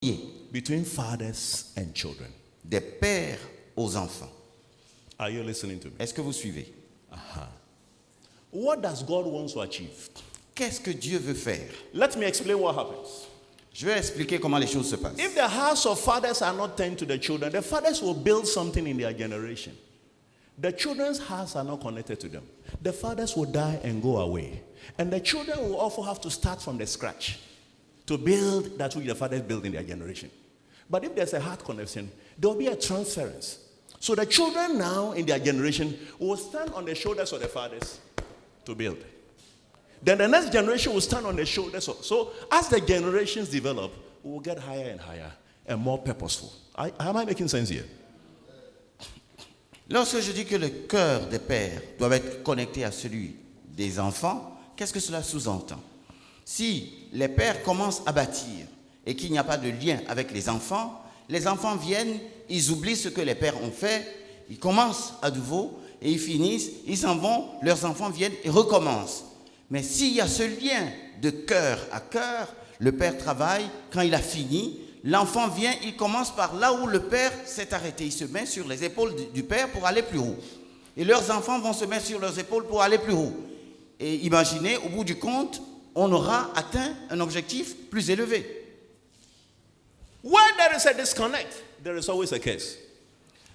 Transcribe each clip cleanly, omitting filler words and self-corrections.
between fathers and children. Des pères aux enfants. Are you listening to me? Est-ce que vous suivez? What does God want to achieve? Qu'est-ce que Dieu veut faire? Let me explain what happens. Je vais expliquer comment les choses se passent. If the hearts of fathers are not turned to the children, the fathers will build something in their generation. The children's hearts are not connected to them. The fathers will die and go away. And the children will also have to start from the scratch to build that which the fathers built in their generation. But if there's a heart connection, there will be a transference. So the children now in their generation will stand on the shoulders of the fathers to build. Then the next generation will stand on the shoulders of. So as the generations develop, we will get higher and higher and more purposeful. Am I making sense here? Lorsque je dis que le cœur des pères doit être connecté à celui des enfants, qu'est-ce que cela sous-entend? Si les pères commencent à bâtir et qu'il n'y a pas de lien avec les enfants viennent, ils oublient ce que les pères ont fait, ils commencent à nouveau et ils finissent, ils s'en vont, leurs enfants viennent et recommencent. Mais s'il y a ce lien de cœur à cœur, le père travaille, quand il a fini, l'enfant vient, il commence par là où le père s'est arrêté. Il se met sur les épaules du père pour aller plus haut. Et leurs enfants vont se mettre sur leurs épaules pour aller plus haut. Et imaginez, au bout du compte, on aura atteint un objectif plus élevé. Where there is a disconnect, there is always a curse.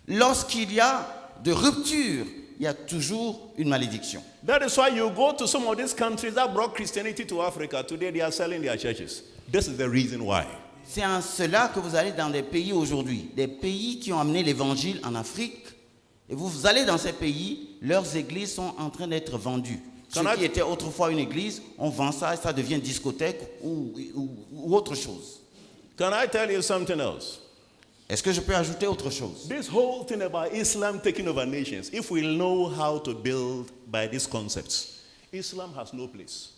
Lorsqu'il y a de rupture, il y a toujours une malédiction. That is why you go to some of these countries that brought Christianity to Africa. Today they are selling their churches. This is the reason why. C'est en cela que vous allez dans des pays aujourd'hui, des pays qui ont amené l'évangile en Afrique. Et vous allez dans ces pays, leurs églises sont en train d'être vendues. Ce qui était autrefois une église, on vend ça et ça devient discothèque ou autre chose. Can I tell you something else? Est-ce que je peux ajouter autre chose? This whole thing about Islam taking over nations, if we know how to build by these concepts, Islam has no place.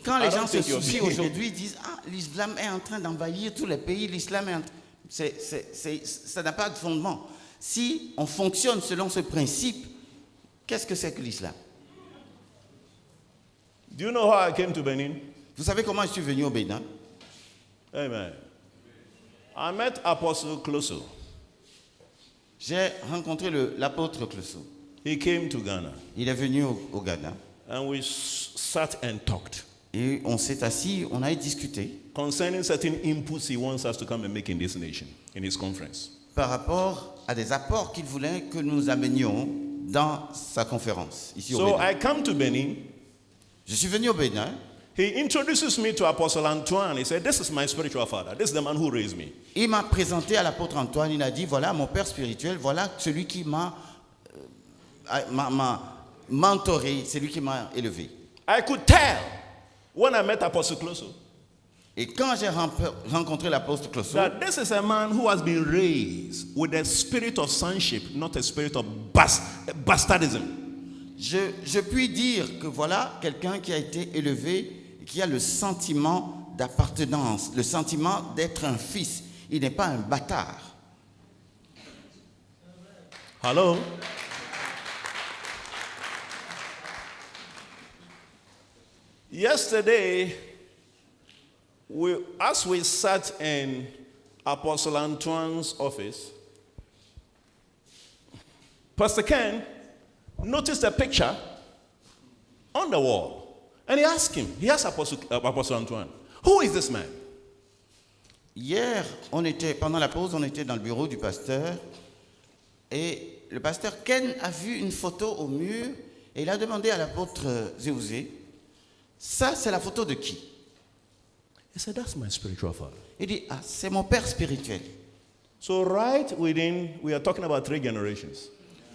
Quand les gens se soucient aujourd'hui, disent l'islam est en train d'envahir tous les pays, l'islam est en ça n'a pas de fondement. Si on fonctionne selon ce principe, qu'est-ce que c'est que l'islam? Do you know how I came to Benin? Vous savez comment je suis venu au Bénin? Amen. I met Apostle Closo. J'ai rencontré l'apôtre Closo. He came to Ghana. Il est venu au Ghana. And we sat and talked. Et on s'est assis, on a discuté. Concerning certain inputs he wants us to come and make in this nation, in his conference. Par rapport à des apports qu'il voulait que nous amenions dans sa conférence ici au Bénin. So I come to Benin. Je suis venu au Bénin. He introduces me to Apostle Antoine. He said, "This is my spiritual father. This is the man who raised me." Il m'a présenté à l'apôtre Antoine. Il a dit, voilà mon père spirituel, voilà celui qui m'a mentoré, celui qui m'a élevé. I could tell when I met Apostle Closo. Et quand j'ai rencontré l'apôtre Closo, that this is a man who has been raised with a spirit of sonship, not a spirit of bastardism. Je puis dire que voilà quelqu'un qui a été élevé, qui a le sentiment d'appartenance, le sentiment d'être un fils. Il n'est pas un bâtard. Hello? Yesterday, as we sat in Apostle Antoine's office, Pastor Ken noticed a picture on the wall. And he asked Apostle Antoine, who is this man? Hier, pendant la pause, on était dans le bureau du pasteur et le pasteur Ken a vu une photo au mur et il a demandé à l'apôtre Zéouzé, ça c'est la photo de qui? He said, that's my spiritual father. Il dit, c'est mon père spirituel. So we are talking about 3 generations.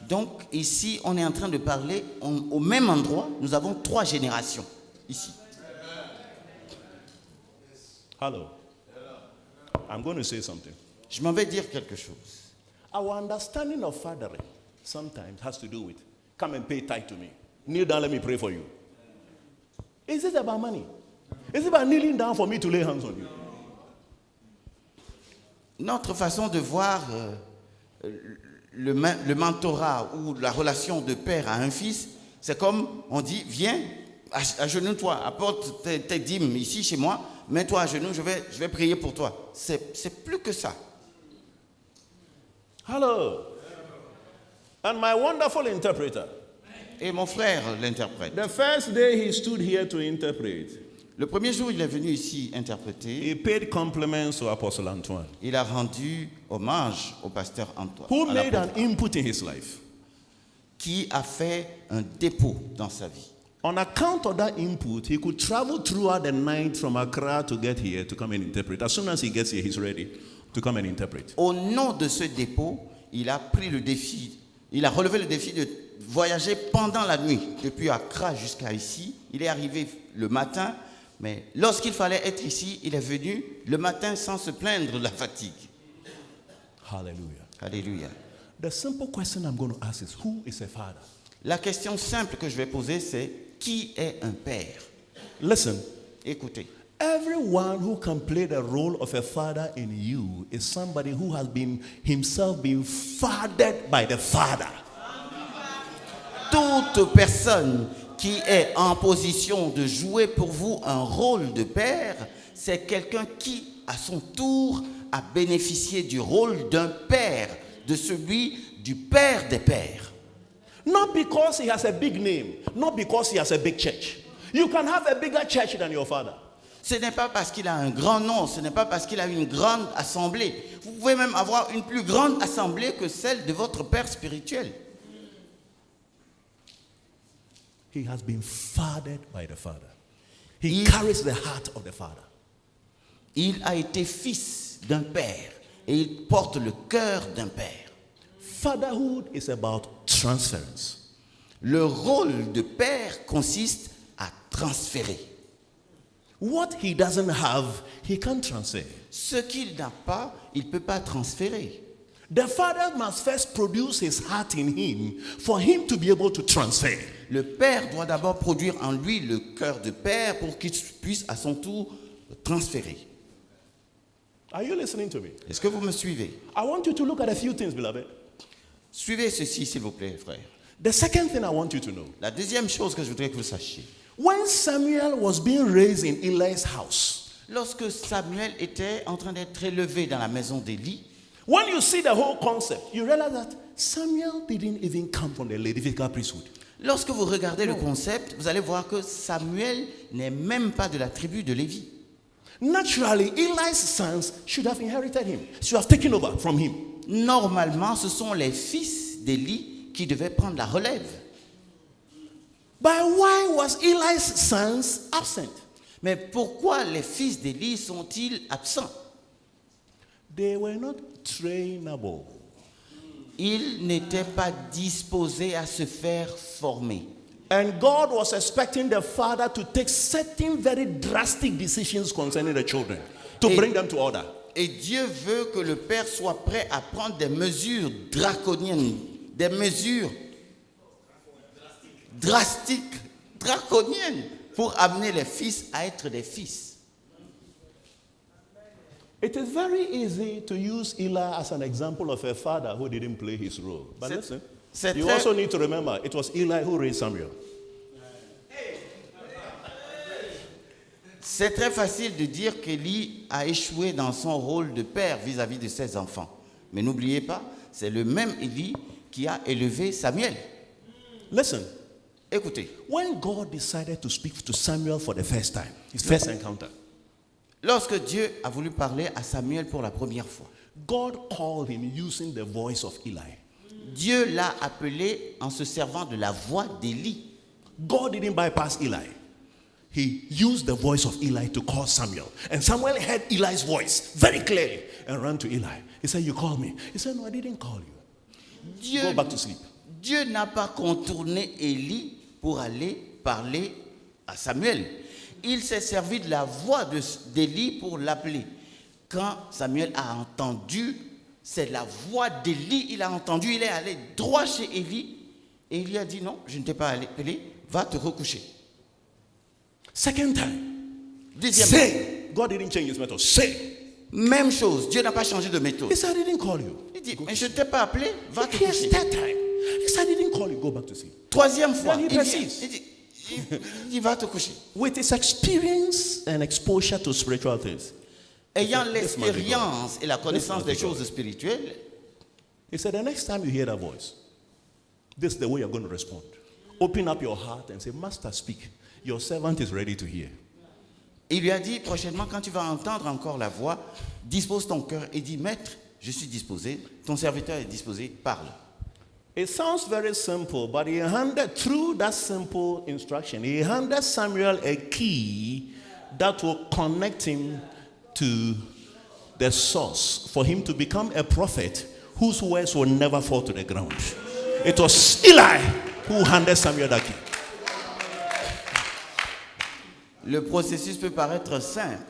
Donc ici, on est en train de parler, au même endroit, nous avons 3 générations ici. Hello. I'm going to say something. Je m'en vais dire quelque chose. Our understanding of fathering sometimes has to do with, come and pay tithe to me. Kneel down, let me pray for you. Is it about money? Is it about kneeling down for me to lay hands on you? Notre façon de voir le mentorat ou la relation de père à un fils, c'est comme on dit, viens, agenouille-toi, apporte tes dîmes ici chez moi, mets-toi à genoux, je vais prier pour toi. C'est plus que ça. Hello. And my wonderful interpreter. Et mon frère l'interprète. The first day he stood here to interpret, Le premier jour, il est venu ici interpréter. he paid compliments to Apostle Antoine, Il a rendu hommage au pasteur Antoine, who à made l'apôtre, an input in his life. qui a fait un dépôt dans sa vie. On account of that input, he could travel throughout the night from Accra to get here to come and interpret. As soon as he gets here, he's ready to come and interpret. Au nom de ce dépôt, il a pris le défi, il a relevé le défi de voyager pendant la nuit, depuis Accra jusqu'à ici. Il est arrivé le matin, mais lorsqu'il fallait être ici, il est venu le matin sans se plaindre de la fatigue. Hallelujah. Alléluia. The simple question I'm going to ask is, who is a father? La question simple que je vais poser, c'est qui est un père? Listen, Écoutez, everyone who can play the role of a father in you is somebody who has been himself been fathered by the Father. toute personne qui est en position de jouer pour vous un rôle de père, c'est quelqu'un qui, à son tour, a bénéficié du rôle d'un père, de celui du père des pères. Not because he has a big name, not because he has a big church. You can have a bigger church than your father. Ce n'est pas parce qu'il a un grand nom, ce n'est pas parce qu'il a une grande assemblée. Vous pouvez même avoir une plus grande assemblée que celle de votre père spirituel. He has been fathered by the Father. He Il- carries the heart of the Father. Il a été fils d'un père et il porte le cœur d'un père. Fatherhood is about transference. Le rôle de père consiste à transférer. What he doesn't have, he can't transfer. Ce qu'il n'a pas, il ne peut pas transférer. The Father must first produce his heart in him for him to be able to transfer. Le père doit d'abord produire en lui le cœur de père pour qu'il puisse à son tour transférer. Are you listening to me? Est-ce que vous me suivez? I want you to look at a few things, beloved. Suivez ceci, s'il vous plaît, frère. The second thing I want you to know. La deuxième chose que je voudrais que vous sachiez. When Samuel was being raised in Eli's house, Lorsque Samuel était en train d'être élevé dans la maison d'Élie, when you see the whole concept, you realize that Samuel didn't even come from the Levitical priesthood. lorsque vous regardez le concept, vous allez voir que Samuel n'est même pas de la tribu de Lévi. Naturally, Eli's sons should have inherited him, should have taken over from him. Normalement, ce sont les fils d'Élie qui devaient prendre la relève. But why was Eli's sons absent? Mais pourquoi les fils d'Élie sont-ils absents? They were not trainable. Ils n'étaient pas disposés à se faire former. And God was expecting the father to take certain very drastic decisions concerning the children to bring them to order. Et Dieu veut que le père soit prêt à prendre des mesures draconiennes, des mesures drastiques, draconiennes, pour amener les fils à être des fils. It is very easy to use Eli as an example of a father who didn't play his role. But C'est- listen, c'est you très- also need to remember it was Eli who raised Samuel. C'est très facile de dire qu'Élie a échoué dans son rôle de père vis-à-vis de ses enfants. Mais n'oubliez pas, c'est le même Élie qui a élevé Samuel. Listen, Écoutez, when God decided to speak to Samuel for the first time, his first encounter, lorsque Dieu a voulu parler à Samuel pour la première fois, God called him using the voice of Eli. Dieu l'a appelé en se servant de la voix d'Élie. God didn't bypass Eli. He used the voice of Eli to call Samuel. And Samuel heard Eli's voice very clearly and ran to Eli. He said, "You called me." He said, "No, I didn't call you. Dieu, Go back to sleep." Dieu n'a pas contourné Élie pour aller parler à Samuel. Il s'est servi de la voix d'Élie pour l'appeler. Quand Samuel a entendu, c'est la voix d'Élie, il a entendu, il est allé droit chez Élie et il lui a dit non, je ne t'ai pas appelé, va te recoucher. Second time, Deuxièmement, say. God didn't change his method. Say. même chose, Dieu n'a pas changé de méthode. He said, "I didn't call you." Il dit, mais je ne t'ai pas appelé, va te Here's coucher. third time. He said, "I didn't call you. Go back to sleep." Troisième fois, Then he il vient, persists. il dit, il va te coucher. With his experience and exposure to spiritual things, Ayant This must be God. l'expérience et la connaissance must be des choses God. spirituelles, he said, the next time you hear that voice, this is the way you're going to respond. Open up your heart and say, Master, speak. Your servant is ready to hear. il lui a dit prochainement, quand tu vas entendre encore la voix, dispose ton cœur et dis, Maître, je suis disposé, ton serviteur est disposé, parle. It sounds very simple, but he handed, through that simple instruction, he handed Samuel a key that will connect him to the source for him to become a prophet whose words will never fall to the ground. It was Eli who handed Samuel that key. Le processus peut paraître simple,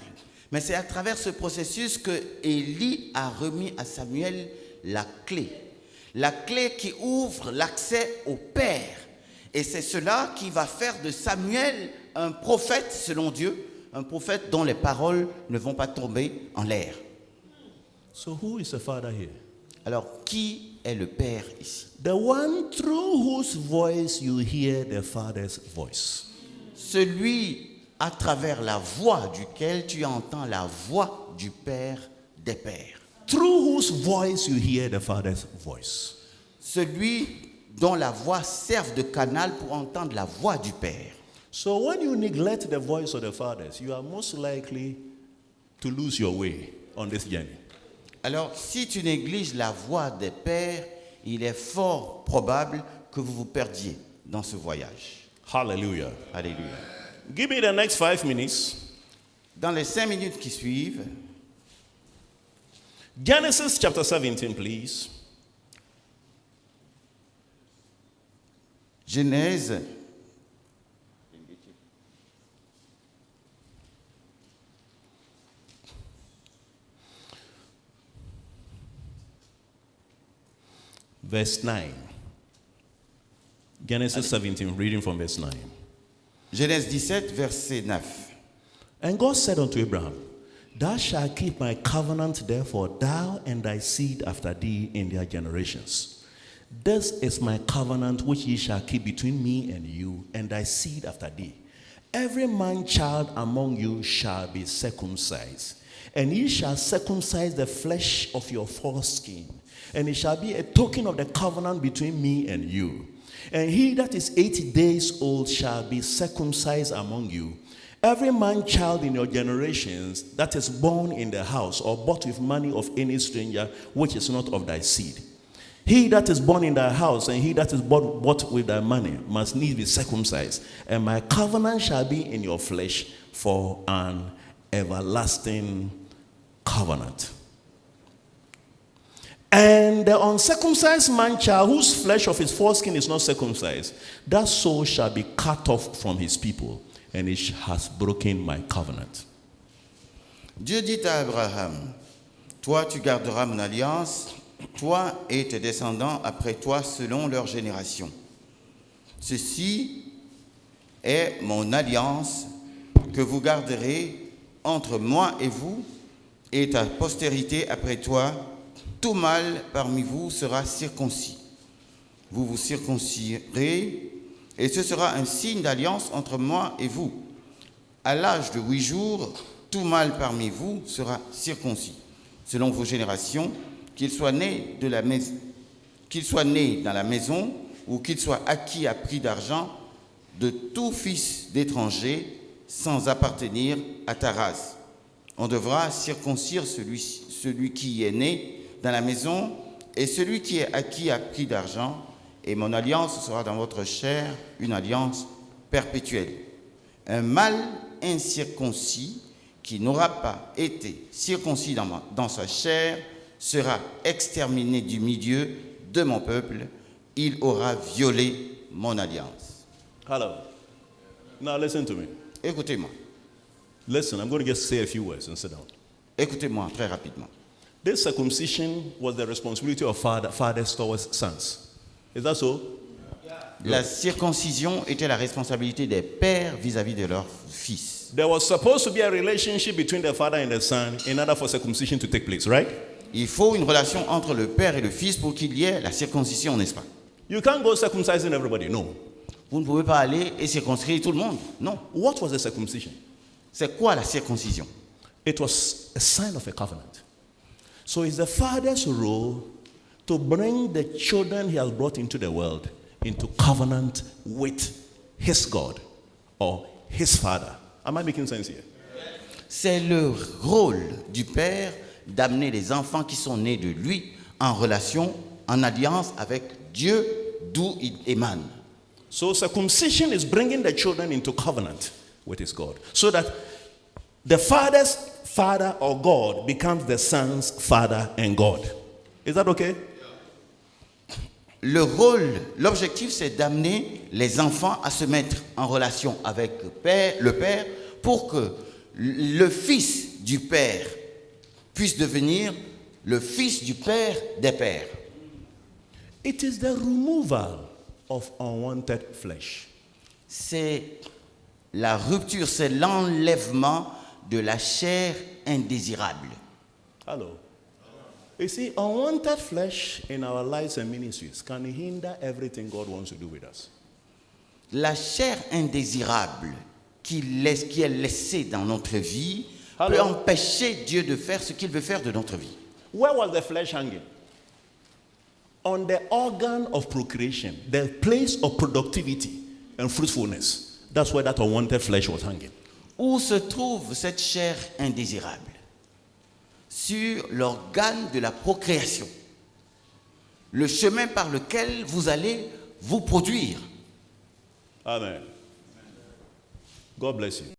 mais c'est à travers ce processus que Élie a remis à Samuel la clé qui ouvre l'accès au Père. Et c'est cela qui va faire de Samuel un prophète selon Dieu, un prophète dont les paroles ne vont pas tomber en l'air. So who is the father here? Alors, qui est le Père ici? The one through whose voice you hear the father's voice. Celui à travers la voix duquel tu entends la voix du Père des Pères. Through whose voice you hear the father's voice. Celui dont la voix serve de canal pour entendre la voix du Père. So when you neglect the voice of the fathers, you are most likely to lose your way on this journey. Alors, si tu négliges la voix des Pères, il est fort probable que vous vous perdiez dans ce voyage. Hallelujah. Alléluia. Give me the next 5 minutes. Dans les 5 minutes qui suivent, Genesis chapter 17, please. Genèse, Verse 9. Genesis 17, reading from verse 9. Genèse 17, verset 9. And God said unto Abraham, Thou shalt keep my covenant, therefore, thou and thy seed after thee in their generations. This is my covenant which ye shall keep between me and you, and thy seed after thee. Every man child among you shall be circumcised, and ye shall circumcise the flesh of your foreskin, and it shall be a token of the covenant between me and you. And he that is 80 days old shall be circumcised among you. Every man child in your generations that is born in the house or bought with money of any stranger which is not of thy seed. He that is born in thy house and he that is bought with thy money must needs be circumcised. And my covenant shall be in your flesh for an everlasting covenant. And the uncircumcised man child whose flesh of his foreskin is not circumcised, that soul shall be cut off from his people, and it has broken my covenant. Dieu dit à Abraham, toi tu garderas mon alliance, toi et tes descendants après toi selon leur génération. Ceci est mon alliance que vous garderez entre moi et vous et ta postérité après toi. Tout mâle parmi vous sera circoncis. Vous vous circoncirez, et ce sera un signe d'alliance entre moi et vous. À l'âge de 8 jours, tout mâle parmi vous sera circoncis, selon vos générations, qu'il soit né dans la maison ou qu'il soit acquis à prix d'argent de tout fils d'étranger sans appartenir à ta race. On devra circoncire celui qui est né dans la maison et celui qui est acquis à prix d'argent, et mon alliance sera dans votre chair une alliance perpétuelle. Un mâle incirconcis qui n'aura pas été circoncis dans sa chair sera exterminé du milieu de mon peuple. Il aura violé mon alliance. Hello. Now listen to me. Écoutez-moi. Listen, I'm going to just say a few words and sit down. Écoutez-moi très rapidement. This circumcision was the responsibility of fathers towards sons. Is that so? La circoncision était la responsabilité des pères vis-à-vis de leurs fils. There was supposed to be a relationship between the father and the son in order for circumcision to take place, right? Il faut une relation entre le père et le fils pour qu'il y ait la circoncision, n'est-ce pas? You can't go circumcising everybody, no. Vous ne pouvez pas aller et circoncire tout le monde. Non. What was the circumcision? C'est quoi la circoncision? It was a sign of a covenant. So it's the father's role to bring the children he has brought into the world into covenant with his God or his father. Am I making sense here? C'est le rôle du père d'amener les enfants qui sont nés de lui en relation, en alliance avec Dieu d'où il émane. So circumcision is bringing the children into covenant with his God, so that the father's father or God becomes the son's father and God. Is that okay? Le rôle, l'objectif, c'est d'amener les enfants à se mettre en relation avec le père pour que le fils du père puisse devenir le fils du père des pères. It is the removal of unwanted flesh. C'est la rupture, c'est l'enlèvement de la chair indésirable. Hello. You see, unwanted flesh in our lives and ministries can hinder everything God wants to do with us. La chair indésirable qui est laissée dans notre vie Hello. peut empêcher Dieu de faire ce qu'il veut faire de notre vie. Where was the flesh hanging? On the organ of procreation, the place of productivity and fruitfulness. That's where that unwanted flesh was hanging. Où se trouve cette chair indésirable? Sur l'organe de la procréation. Le chemin par lequel vous allez vous produire. Amen. God bless you.